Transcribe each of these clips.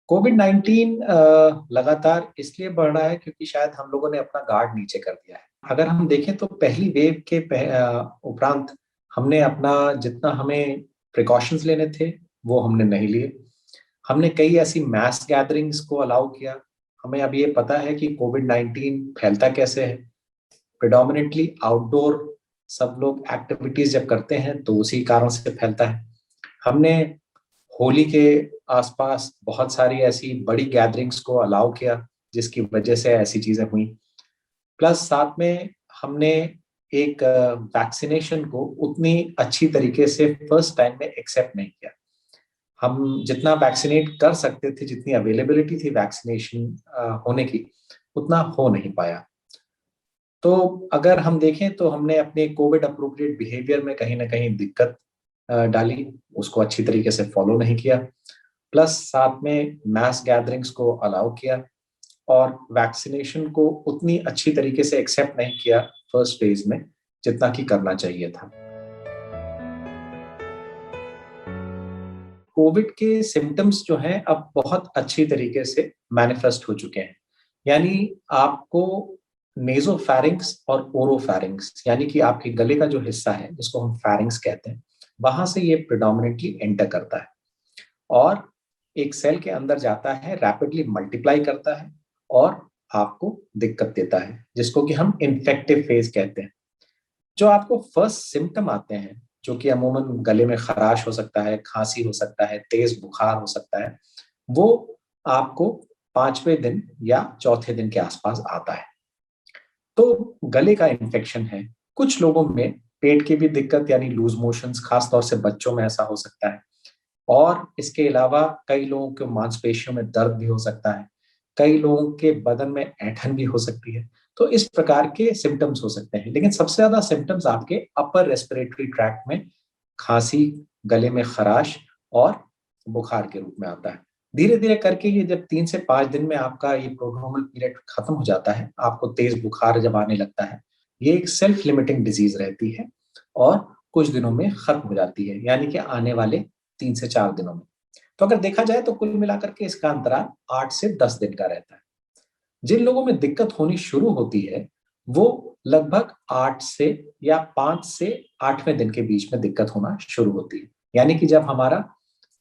कोविड-19 लगातार इसलिए बढ़ रहा है क्योंकि शायद हम लोगों ने अपना गार्ड नीचे कर दिया है। अगर हम देखें तो पहली वेव के उपरांत हमने अपना जितना हमें प्रिकॉशंस लेने थे, वो हमने नहीं लिए। हमने कई ऐसी मैस गैदरिंग्स को अलाउ किया। हमें अब ये पता है कि कोविड-19 फैलता कैसे है। प्रेडोमिनेंटली आउटडोर सब लोग एक्टिविटीज जब करते हैं तो उसी कारण से फैलता है। हमने होली के आसपास बहुत सारी ऐसी बड़ी गैदरिंग्स को अलाउ किया जिसकी वजह से ऐसी चीजें हुई। प्लस साथ में हमने एक वैक्सीनेशन को उतनी अच्छी तरीके से फर्स्ट टाइम में एक्सेप्ट नहीं किया। हम जितना वैक्सीनेट कर सकते थे, जितनी अवेलेबिलिटी थी वैक्सीनेशन होने की, उतना हो नहीं पाया। तो अगर हम देखें तो हमने अपने कोविड अप्रोप्रिएट बिहेवियर में कहीं ना कहीं दिक्कत डाली, उसको अच्छी तरीके से फॉलो नहीं किया। प्लस साथ में मैस गैदरिंग्स को अलाउ किया और वैक्सीनेशन को उतनी अच्छी तरीके से एक्सेप्ट नहीं किया फर्स्ट फेज में, जितना कि करना चाहिए था। कोविड के सिम्टम्स जो हैं अब बहुत अच्छी तरीके से मैनिफेस्ट हो चुके हैं। यानी आपको नेज़ोफैरिंक्स और ओरोफैरिंक्स यानी कि आपके गले का जो हिस्सा है जिसको हम फैरिंक्स कहते हैं, वहां से ये प्रेडोमिनेंटली एंटर करता है और एक सेल के अंदर जाता है, रैपिडली मल्टीप्लाई करता है और आपको दिक्कत देता है, जिसको कि हम इन्फेक्टिव फेज कहते हैं। जो आपको फर्स्ट सिम्टम आते हैं, जो कि अमूमन गले में खराश हो सकता है, खांसी हो सकता है, तेज बुखार हो सकता है, वो आपको 5वें दिन या चौथे दिन के आसपास आता है। तो गले का इन्फेक्शन है। कुछ लोगों में पेट की भी दिक्कत यानी लूज मोशंस, खास तौर से बच्चों में ऐसा हो सकता है। और इसके अलावा कई लोगों के मांसपेशियों में दर्द भी हो सकता है, कई लोगों के बदन में ऐंठन भी हो सकती है। तो इस प्रकार के सिम्टम्स हो सकते हैं, लेकिन सबसे ज्यादा सिम्टम्स आपके अपर रेस्पिरेटरी ट्रैक्ट में खांसी, गले में खराश और बुखार के रूप में आता है। धीरे धीरे करके ये जब 3 से 5 दिन में आपका ये प्रोड्रोमल पीरियड खत्म हो जाता है, आपको तेज बुखार जब आने लगता है, ये एक सेल्फ लिमिटिंग डिजीज रहती है और कुछ दिनों में खत्म हो जाती है, यानी कि आने वाले 3 से 4 दिनों में। तो अगर देखा जाए तो कुल मिलाकर के इसका अंतराल 8 से 10 दिन का रहता है। जिन लोगों में दिक्कत होनी शुरू होती है, वो लगभग 8 से या 5 से 8वें दिन के बीच में दिक्कत होना शुरू होती है। यानी कि जब हमारा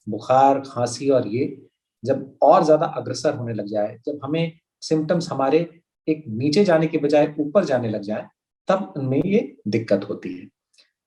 बुखार, खांसी और ये जब और ज्यादा अग्रसर होने लग जाए, जब हमें सिम्टम्स हमारे एक नीचे जाने के बजाय ऊपर जाने लग जाए, तब उनमें ये दिक्कत होती है।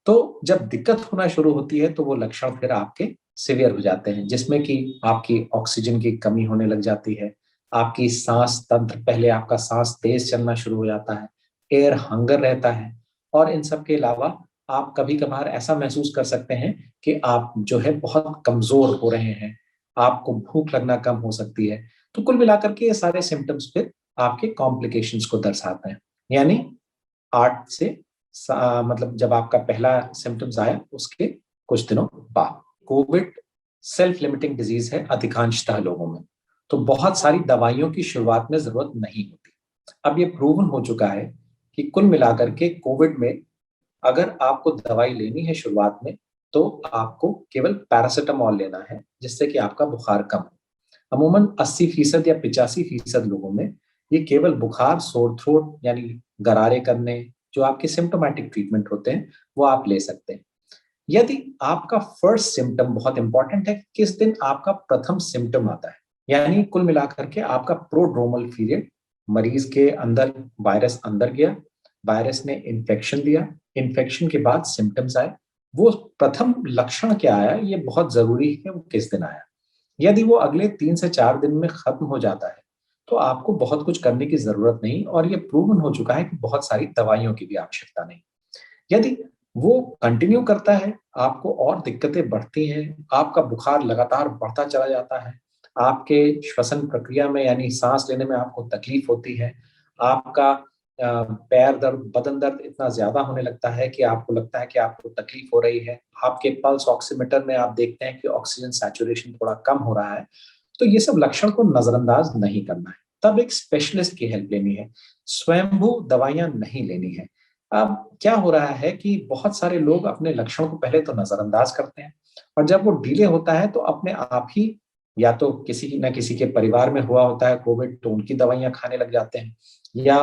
तो जब दिक्कत होना शुरू होती है तो वो लक्षण फिर आपके सीवियर हो जाते हैं, जिसमें कि आपकी ऑक्सीजन की कमी होने लग जाती है, आपकी सांस तंत्र, पहले आपका सांस तेज चलना शुरू हो जाता है, एयर हंगर रहता है और इन सब के अलावा आप कभी कभार ऐसा महसूस कर सकते हैं कि आप जो है बहुत कमजोर हो रहे हैं, आपको भूख लगना कम हो सकती है। तो कुल मिलाकर के ये सारे सिम्टम्स फिर आपके कॉम्प्लिकेशंस को दर्शाते हैं। यानी 8 से मतलब जब आपका पहला सिम्टम्स आया उसके कुछ दिनों बाद। कोविड सेल्फ लिमिटिंग डिजीज है अधिकांशतः लोगों में, तो बहुत सारी दवाइयों की शुरुआत में जरूरत नहीं होती। अब ये प्रूवन हो चुका है कि कुल मिलाकर के कोविड में अगर आपको दवाई लेनी है शुरुआत में, तो आपको केवल पैरासिटामोल लेना है, जिससे कि आपका बुखार कम हो। अमूमन 80% या 85% लोगों में ये केवल बुखार, सोर थ्रोट यानी गरारे करने, जो आपके सिम्टोमेटिक ट्रीटमेंट होते हैं, वो आप ले सकते हैं। यदि आपका फर्स्ट सिम्टम, बहुत इंपॉर्टेंट है किस दिन आपका प्रथम सिम्टम आता है, यानी कुल मिलाकर के आपका प्रोड्रोमल पीरियड, मरीज के अंदर वायरस अंदर गया, वायरस ने इन्फेक्शन दिया, इन्फेक्शन के बाद सिम्टम्स आए, वो प्रथम लक्षण क्या आया, ये बहुत जरूरी है वो किस दिन आया। यदि वो अगले 3 से 4 दिन में खत्म हो जाता है, तो आपको बहुत कुछ करने की जरूरत नहीं और ये प्रूवन हो चुका है कि बहुत सारी दवाइयों की भी आवश्यकता नहीं। यदि वो कंटिन्यू करता है, आपको और दिक्कतें बढ़ती हैं, आपका बुखार लगातार बढ़ता चला जाता है, आपके श्वसन प्रक्रिया में यानी सांस लेने में आपको तकलीफ होती है, आपका पैर दर्द, बदन दर्द इतना ज्यादा होने लगता है कि आपको लगता है कि आपको तकलीफ हो रही है, आपके पल्स ऑक्सीमीटर में आप देखते हैं कि ऑक्सीजन सैचुरेशन थोड़ा कम हो रहा है, तो ये सब लक्षण को नजरअंदाज नहीं करना है। तब एक स्पेशलिस्ट की हेल्प लेनी है, स्वयंभू दवाइयां नहीं लेनी है। अब क्या हो रहा है कि बहुत सारे लोग अपने लक्षण को पहले तो नजरअंदाज करते हैं और जब वो डिले होता है तो अपने आप ही या तो किसी न किसी के परिवार में हुआ होता है कोविड, तो उनकी दवाइयाँ खाने लग जाते हैं, या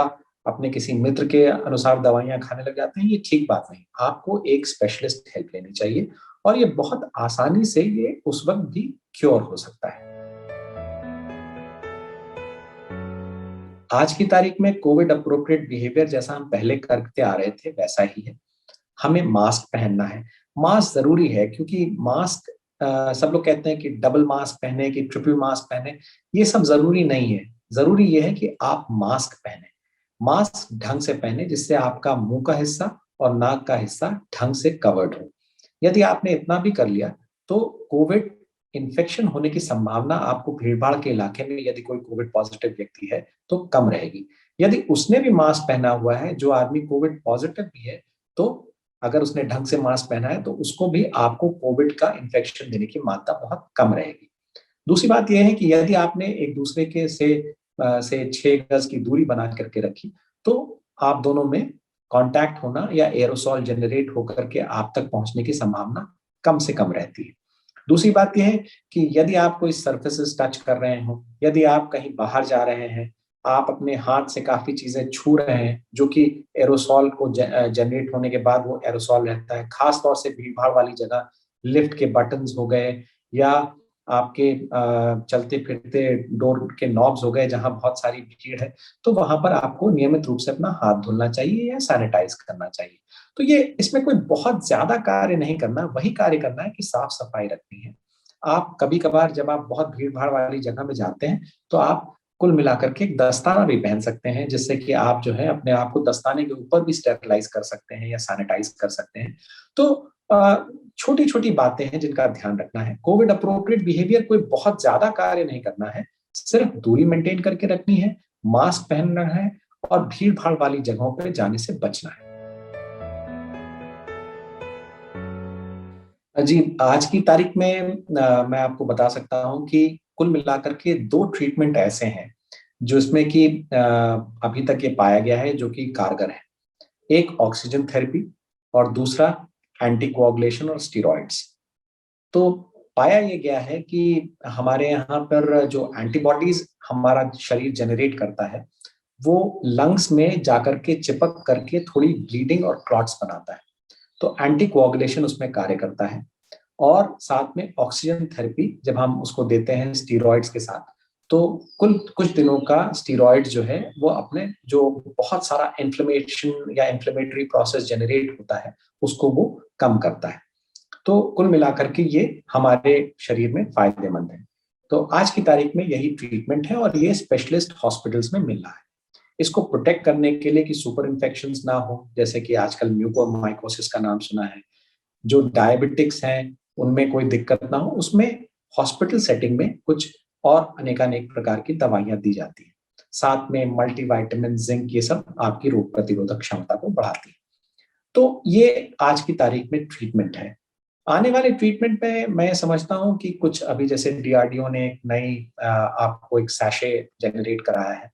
अपने किसी मित्र के अनुसार दवाइयाँ खाने लग जाते हैं, ये ठीक बात नहीं। आपको एक स्पेशलिस्ट हेल्प लेनी चाहिए और ये बहुत आसानी से ये उस वक़्त भी क्योर हो सकता है। आज की तारीख में कोविड एप्रोप्रिएट बिहेवियर जैसा हम पहले करते आ रहे थे, वैसा ही है। हमें मास्क पहनना है। मास्क ज़रूरी है क्योंकि मास्क सब लोग कहते हैं कि डबल मास्क पहने कि ट्रिपल मास्क पहने, ये सब ज़रूरी नहीं है। ज़रूरी ये है कि आप मास्क पहने। मास्क ढंग से पहने जिससे आपका मुँह का हिस्सा और नाक का हिस्सा ढंग से कवर्ड हो। यदि आपने इतना भी कर लिया, तो कोविड इन्फेक्शन होने की संभावना आपको भीड़-भाड़ के इलाके में यदि कोई कोविड पॉज़िटिव व्यक्ति है, तो कम रहेगी। यदि उसने भी मास्क पहना हुआ है, जो आदमी कोविड पॉज़िटिव भी है, तो अगर उसने ढंग से मास्क पहना है, तो उसको भी आपको कोविड का इन्फेक्शन देने की मात्रा बहुत कम रहेगी। दूसरी बात ये है कि यदि आपने एक-दूसरे के से 6 गज़ की दूरी बना कर के रखी, तो आप दोनों में कॉन्टैक्ट होना या एयरोसॉल जनरेट होकर के आप तक पहुँचने की संभावना कम से कम रहती है। दूसरी बात ये है कि यदि आप कोई सरफेसेस टच कर रहे हों, यदि आप कहीं बाहर जा रहे हैं, आप अपने हाथ से काफ़ी चीज़ें छू रहे हैं, जो कि एयरोसॉल को जनरेट होने के बाद वो एयरोसॉल रहता है। ख़ास तौर से भीड़-भाड़ वाली जगह, लिफ्ट के बटन्स हो गए या आपके चलते-फिरते डोर के नॉब्स हो गए, जहाँ बहुत सारी भीड़ है, तो वहाँ पर आपको नियमित रूप से अपना हाथ धुलना चाहिए या सैनिटाइज़ करना चाहिए। तो ये इसमें कोई बहुत ज़्यादा कार्य नहीं करना, वही कार्य करना है कि साफ-सफाई रखनी है। आप कभी-कभार जब आप बहुत भीड़-भाड़ वाली जगह में जाते हैं, तो आप कुल मिलाकर के एक दस्ताना भी पहन सकते हैं, जिससे कि आप जो है अपने आप को दस्ताने के ऊपर भी स्टेरिलाइज़ कर सकते हैं या सैनिटाइज़ कर सकते हैं। तो छोटी-छोटी बातें हैं जिनका ध्यान रखना है। कोविड एप्रोप्रिएट बिहेवियर कोई बहुत ज़्यादा कार्य नहीं करना है, सिर्फ दूरी मेंटेन करके रखनी है, मास्क पहनना है और भीड़-भाड़ वाली जगहों पे जाने से बचना है। जी, आज की तारीख में मैं आपको बता सकता हूँ कि कुल मिलाकर के 2 ट्रीटमेंट ऐसे हैं, जो इसमें कि अभी तक ये पाया गया है जो कि कारगर है। एक ऑक्सीजन थेरेपी और दूसरा एंटीकोआगुलेशन और स्टेरॉइड्स। तो पाया ये गया है कि हमारे यहाँ पर जो एंटीबॉडीज़ हमारा शरीर जनरेट करता है, वो लंग्स में जाकर के चिपक करके थोड़ी ब्लीडिंग और क्लॉट्स बनाता है। तो एंटीकोआगुलेशन उसमें कार्य करता है। और साथ में ऑक्सीजन थेरेपी जब हम उसको देते हैं स्टेरॉइड्स के साथ, तो कुल कुछ दिनों का स्टेरॉइड्स जो है वो अपने जो बहुत सारा इन्फ्लेमेशन या इन्फ्लेमेटरी प्रोसेस जनरेट होता है, उसको वो कम करता है। तो कुल मिलाकर के ये हमारे शरीर में फ़ायदेमंद है। तो आज की तारीख में यही ट्रीटमेंट है और ये स्पेशलिस्ट हॉस्पिटल्स में मिल रहा है। इसको प्रोटेक्ट करने के लिए कि सुपर इन्फेक्शंस ना हो, जैसे कि आजकल म्यूकोरमाइकोसिस का नाम सुना है। जो डायबिटिक्स हैं, उनमें कोई दिक्कत ना हो, उसमें हॉस्पिटल सेटिंग में कुछ और अनेकानेक प्रकार की दवाइयाँ दी जाती हैं। साथ में मल्टीविटामिन, ज़िंक ये सब आपकी रोग प्रतिरोधक क्षमता को बढ़ाती है। तो ये आज की तारीख में ट्रीटमेंट है। आने वाले ट्रीटमेंट में मैं समझता हूँ कि कुछ अभी जैसे डीआरडीओ ने एक नई आपको एक सैशे जनरेट कराया है।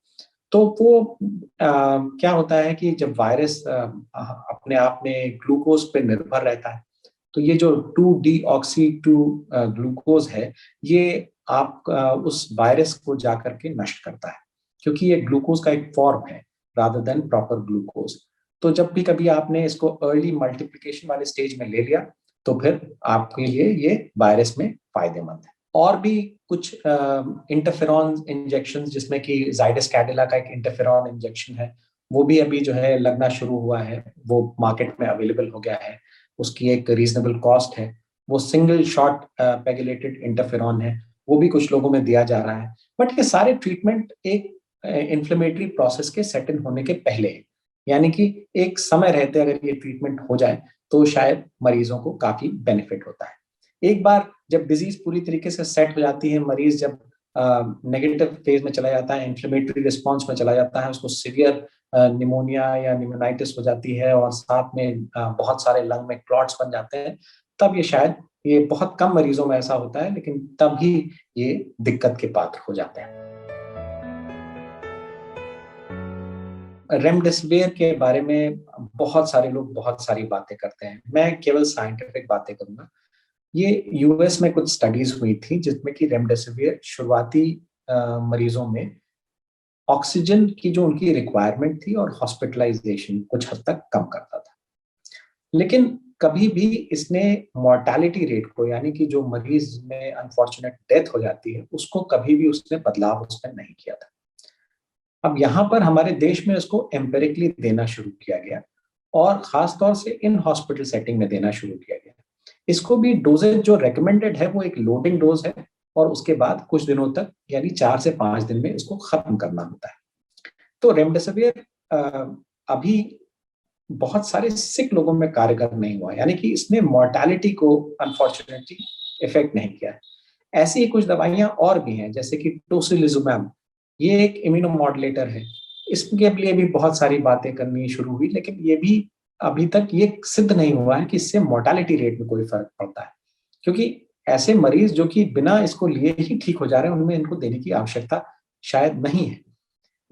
तो वो क्या होता है कि जब वायरस अपने आप में ग्लूकोज़ पे निर्भर रहता है, तो ये जो 2-डीऑक्सी 2 ग्लूकोज़ है, ये आप उस वायरस को जाकर के नष्ट करता है, क्योंकि ये ग्लूकोज़ का एक फ़ॉर्म है रादर दैन प्रॉपर ग्लूकोज़। तो जब भी कभी आपने इसको अर्ली मल्टिप्लिकेशन वाले स्टेज में ले लिया, तो फिर आपके लिए ये वायरस में फ़ायदेमंद है। और भी कुछ इंटरफेरॉन इंजेक्शंस जिसमें कि ज़ाइडस कैडिला का एक इंटरफेरॉन इंजेक्शन है, वो भी अभी जो है लगना शुरू हुआ है, वो मार्केट में अवेलेबल हो गया है। उसकी एक रीज़नेबल कॉस्ट है। वो सिंगल शॉट पेगिलेटेड इंटरफेरॉन है, वो भी कुछ लोगों में दिया जा रहा है। बट ये सारे ट्रीटमेंट एक इन्फ्लेमेटरी प्रोसेस के सेट इन होने के पहले है। यानी कि एक समय रहते अगर ये ट्रीटमेंट हो जाए, तो शायद मरीज़ों को काफ़ी बेनिफिट होता है। एक बार जब डिज़ीज़ पूरी तरीके से सेट हो जाती है, मरीज़ जब नेगेटिव फ़ेज़ में चला जाता है, इन्फ्लेमेटरी रिस्पॉन्स में चला जाता है, उसको सीवियर निमोनिया या निमोनाइटिस हो जाती है और साथ में बहुत सारे लंग में क्लॉट्स बन जाते हैं, तब ये शायद ये बहुत कम मरीज़ों में ऐसा होता है, लेकिन तब ही ये दिक्कत के पात्र हो जाते हैं। रेमडेसिविर के बारे में बहुत सारे लोग बहुत सारी बातें करते हैं। मैं केवल साइंटिफिक बातें करूँगा। ये यूएस में कुछ स्टडीज हुई थी जिसमें कि रेमडेसिविर शुरुआती मरीजों में ऑक्सीजन की जो उनकी रिक्वायरमेंट थी और हॉस्पिटलाइजेशन कुछ हद तक कम करता था। लेकिन कभी भी इसने मोर्टालिटी रेट को, यानी कि जो मरीज में अनफॉर्चुनेट डेथ हो जाती है, उसको कभी भी उसने बदलाव उसमें नहीं किया था। अब यहाँ पर हमारे देश में इसको एम्पेरिकली देना शुरू किया गया और खास तौर से इन हॉस्पिटल सेटिंग में देना शुरू किया गया। इसको भी डोजेज जो रेकमेंडेड है वो एक लोडिंग डोज है और उसके बाद कुछ दिनों तक यानी 4 से 5 दिन में इसको खत्म करना होता है। तो रेमडेसिविर अभी बहुत सारे सिक लोगों में कारगर नहीं हुआ, यानी कि इसने मोर्टालिटी को अनफॉर्चुनेटली इफेक्ट नहीं किया। ऐसी ही कुछ दवाइयां और भी हैं, जैसे कि टोसिलिजुमैब, ये एक इम्यूनोमॉड्यूलेटर है। इसके लिए भी बहुत सारी बातें करनी शुरू हुई, लेकिन ये भी अभी तक ये सिद्ध नहीं हुआ है कि इससे मोर्टालिटी रेट में कोई फर्क पड़ता है, क्योंकि ऐसे मरीज जो कि बिना इसको लिए ही ठीक हो जा रहे हैं, उनमें इनको देने की आवश्यकता शायद नहीं है।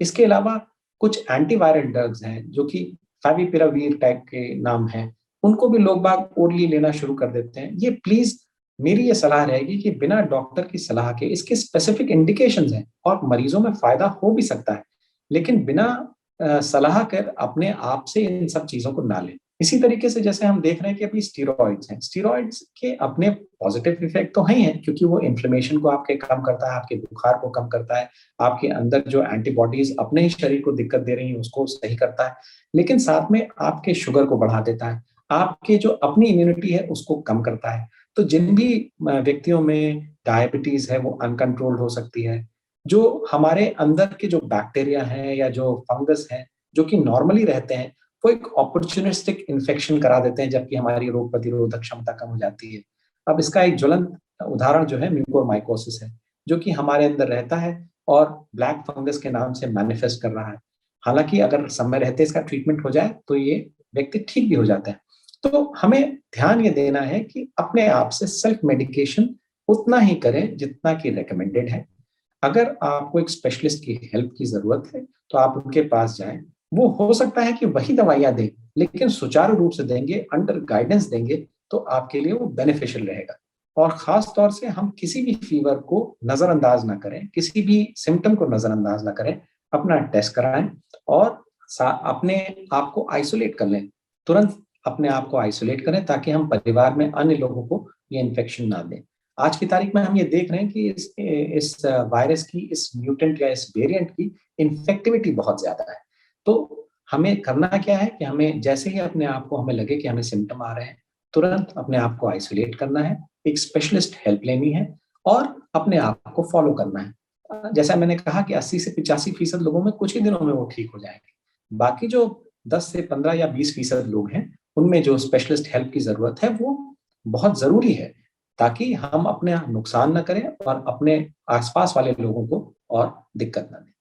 इसके अलावा कुछ एंटीवायरल ड्रग्स हैं जो कि फेविपिरावीर टाइप के नाम हैं, उनको भी लोग बाग ओरली लेना शुरू कर देते हैं। ये प्लीज मेरी ये सलाह रहेगी कि बिना डॉक्टर की सलाह के, इसके स्पेसिफिक इंडिकेशंस हैं और मरीजों में फायदा हो भी सकता है, लेकिन बिना सलाह कर अपने आप से इन सब चीजों को ना लें। इसी तरीके से जैसे हम देख रहे हैं कि अभी स्टीरॉइड्स हैं, स्टीरॉइड्स के अपने पॉजिटिव इफेक्ट तो हैं, क्योंकि वो इन्फ्लेमेशन को आपके कम करता है, आपके बुखार को कम करता है, आपके अंदर जो एंटीबॉडीज अपने ही शरीर को दिक्कत दे रही हैं उसको सही करता है, लेकिन साथ में आपके शुगर को बढ़ा देता है, आपके जो अपनी इम्यूनिटी है उसको कम करता है। तो जिन भी व्यक्तियों में डायबिटीज है वो अनकंट्रोल्ड हो सकती है, जो हमारे अंदर के जो बैक्टीरिया हैं या जो फंगस हैं जो कि नॉर्मली रहते हैं, वो एक अपॉर्चुनिस्टिक इन्फेक्शन करा देते हैं, जबकि हमारी रोग प्रतिरोधक क्षमता कम हो जाती है। अब इसका एक ज्वलंत उदाहरण जो है म्यूकोरमाइकोसिस है, जो कि हमारे अंदर रहता है और ब्लैक फंगस के नाम से मैनिफेस्ट कर रहा है। हालांकि अगर समय रहते इसका ट्रीटमेंट हो जाए तो ये व्यक्ति ठीक भी हो जाता है। तो हमें ध्यान ये देना है कि अपने आप से सेल्फ मेडिकेशन उतना ही करें जितना कि रिकमेंडेड है। अगर आपको एक स्पेशलिस्ट की हेल्प की जरूरत है तो आप उनके पास जाएं। वो हो सकता है कि वही दवाइयां दें, लेकिन सुचारू रूप से देंगे, अंडर गाइडेंस देंगे, तो आपके लिए वो बेनिफिशियल रहेगा। और खास तौर से हम किसी भी फीवर को नजरअंदाज ना करें, किसी भी सिम्टम को नजरअंदाज ना करें, अपना टेस्ट कराएं और अपने आप को आइसोलेट कर लें। तुरंत अपने आप को आइसोलेट करें ताकि हम परिवार में अन्य लोगों को ये इन्फेक्शन ना दें। आज की तारीख में हम ये देख रहे हैं कि इस वायरस की, इस म्यूटेंट या इस वेरिएंट की इन्फेक्टिविटी बहुत ज्यादा है। तो हमें करना क्या है कि हमें जैसे ही अपने आप को हमें लगे कि हमें सिम्टम आ रहे हैं, तुरंत अपने आप को आइसोलेट करना है, एक स्पेशलिस्ट हेल्प लेनी है और अपने आप को फॉलो करना है। जैसा मैंने कहा कि 80 से 85% लोगों में कुछ ही दिनों में वो ठीक हो जाएंगे। बाकी जो 10 से 15 या 20% लोग हैं, उनमें जो स्पेशलिस्ट हेल्प की जरूरत है वो बहुत जरूरी है, ताकि हम अपने नुकसान न करें और अपने आसपास वाले लोगों को और दिक्कत न दें।